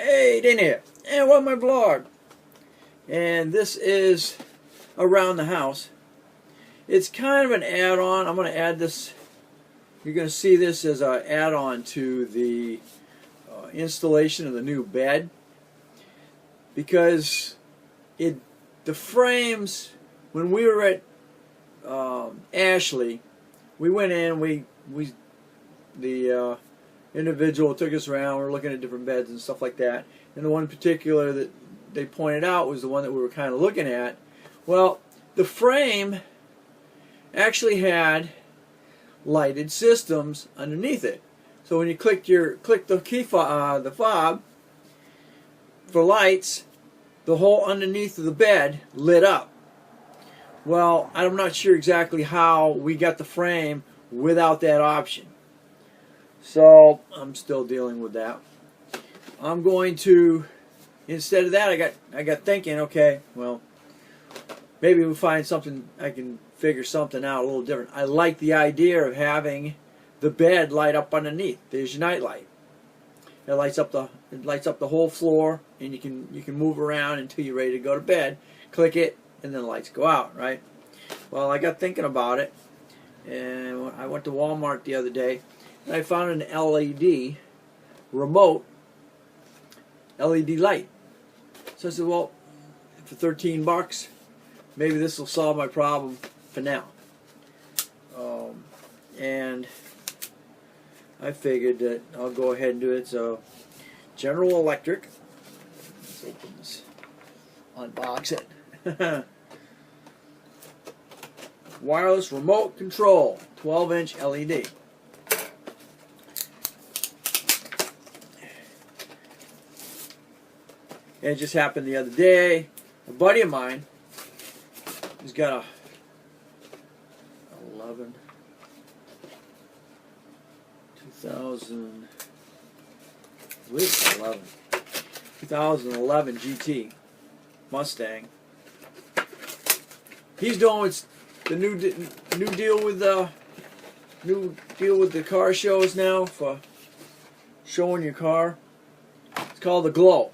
Hey, Dana here, and welcome to my vlog. And this is around the house. It's kind of an add-on. I'm going to add this. You're going to see this as an add-on to the installation of the new bed, because the frames, when we were at Ashley, we went in. The individual took us around. We were looking at different beds and stuff like that. And the one in particular that they pointed out was the one that we were kind of looking at. Well, the frame actually had lighted systems underneath it. So when you click the key fob, the fob for lights, the whole underneath of the bed lit up. Well, I'm not sure exactly how we got the frame without that option. So I'm still dealing with that. I'm going to, instead of that, I got thinking, okay, well, maybe we'll find something, I can figure something out a little different. I like the idea of having the bed light up underneath. There's your night light. It lights up the whole floor, and you can move around until you're ready to go to bed. Click it, and then the lights go out, right? Well, I got thinking about it, and I went to Walmart the other day, and I found an LED remote LED light. So I said, well, for 13 bucks, maybe this will solve my problem for now. And I figured that I'll go ahead and do it. So General Electric, let's open this, unbox it. Wireless remote control, 12-inch LED. And it just happened the other day. A buddy of mine, he's got a 2011 GT Mustang. He's doing the new deal with the car shows now for showing your car. It's called the Glow.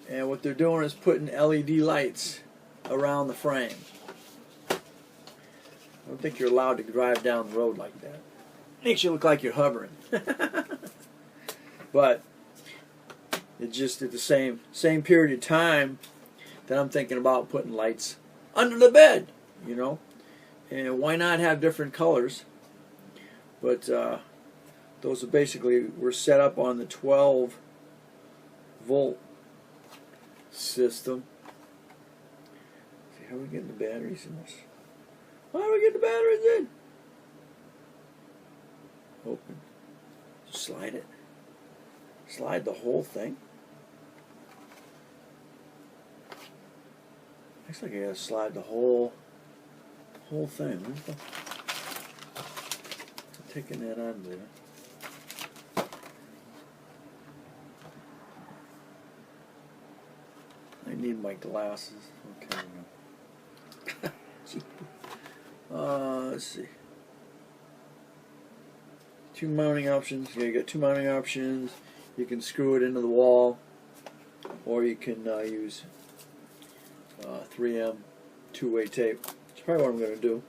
And what they're doing is putting LED lights around the frame. I don't think you're allowed to drive down the road like that. Makes you look like you're hovering. But it's just at the same period of time that I'm thinking about putting lights under the bed, you know. And why not have different colors? But those are basically, were set up on the 12-volt system. See how we get the batteries in this? How do we get the batteries in? Open. Slide it. Slide the whole thing. Looks like I gotta slide the whole thing. Taking that out of there. I need my glasses. Okay. Let's see. Two mounting options. Yeah, you got two mounting options. You can screw it into the wall, or you can use 3M two-way tape. That's probably what I'm going to do.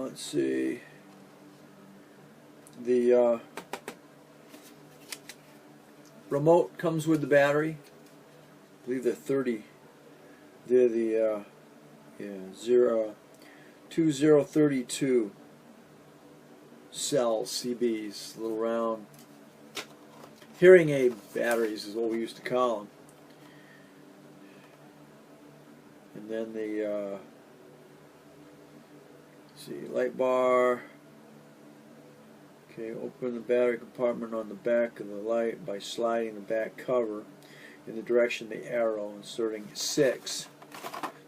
Let's see. The remote comes with the battery. I believe they're 30. They're the 2032 cell CBs, little round hearing aid batteries is what we used to call them. And then the let's see, light bar. Okay, open the battery compartment on the back of the light by sliding the back cover in the direction of the arrow, inserting 6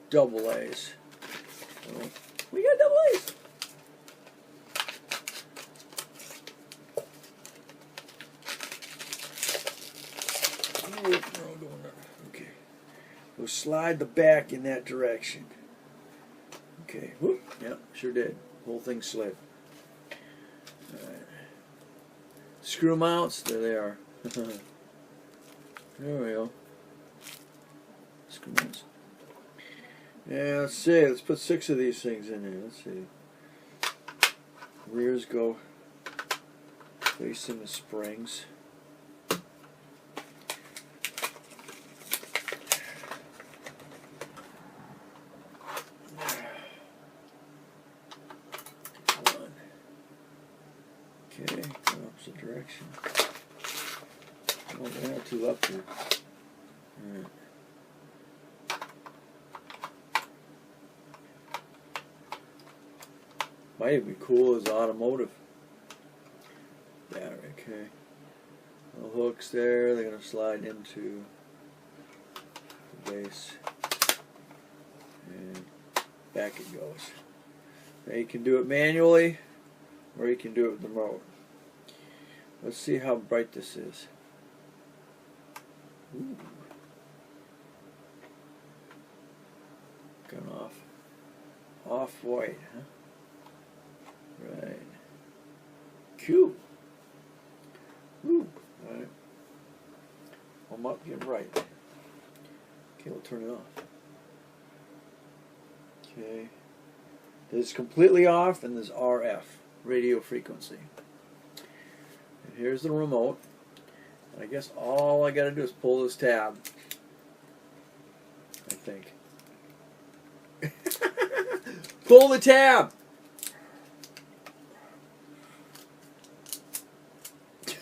double A's. So, we got double A's. Okay. We'll slide the back in that direction. Okay. Whoop. Yep, sure did. Whole thing slid. Alright. screw mounts. There they are. There we go. Screw mounts. Yeah, let's see. Let's put 6 of these things in here. Let's see. Rears go facing the springs. Okay, opposite direction. Oh, I have 2 up here. Alright. Might even be cool as automotive battery. Okay. The hooks there, they're going to slide into the base. And back it goes. Now you can do it manually, or you can do it with the remote. Let's see how bright this is. Ooh. Going off. Off-white, huh? Right. Cool. Ooh. Alright. I'm up, getting right. Okay, we'll turn it off. Okay. This is completely off, and there's RF, radio frequency. And here's the remote. And I guess all I gotta do is pull this tab. I think. Pull the tab!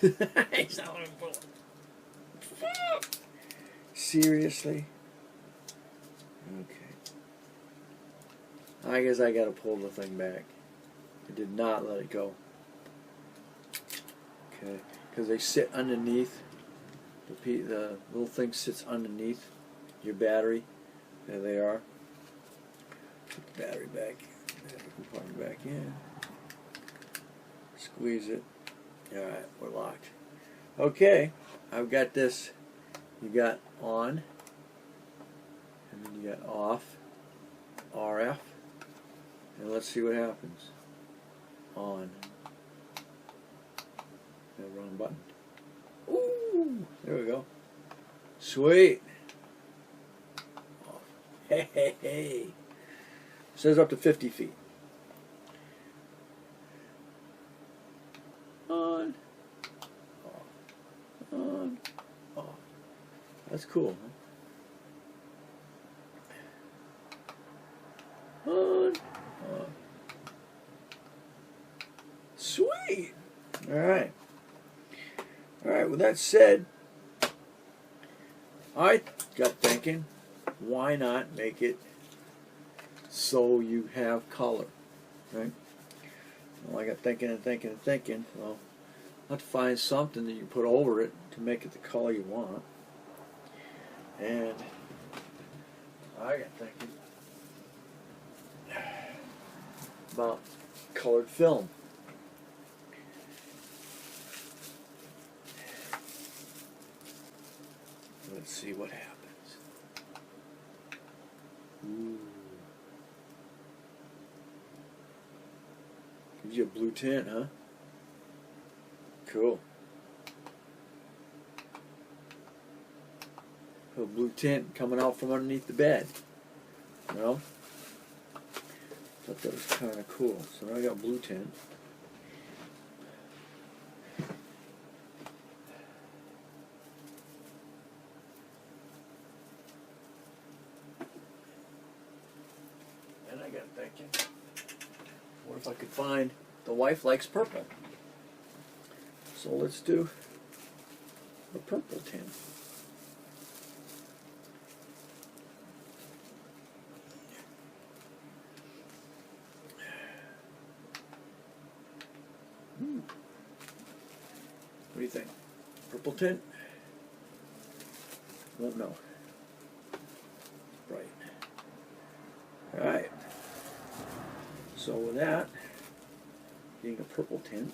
He's not gonna pull it. Seriously? Okay. I guess I gotta pull the thing back. I did not let it go. Okay, because they sit underneath. The little thing sits underneath your battery. There they are. Put the battery back. Compartment back in. Squeeze it. Alright, we're locked. Okay, I've got this. You got on, and then you got off, RF, and let's see what happens. On. The wrong button. Ooh, there we go. Sweet. Off. Hey, hey, hey. Says up to 50 feet. On. Off. On. Off. That's cool, huh? On. Off. Sweet. All right. All right. With that said, I got thinking, why not make it so you have color, right? Well, I got thinking and thinking and thinking. Well, I'll have to find something that you put over it to make it the color you want. And I got thinking about colored film. Let's see what happens. Ooh. Gives you a blue tint, huh? Cool. A blue tint coming out from underneath the bed. You know? Thought that was kind of cool. So now I got blue tint. And I got thinking, what if I could find, the wife likes purple. So let's do a purple tint. What do you think? Purple tint? Won't know. Right. Alright. So with that, being a purple tint,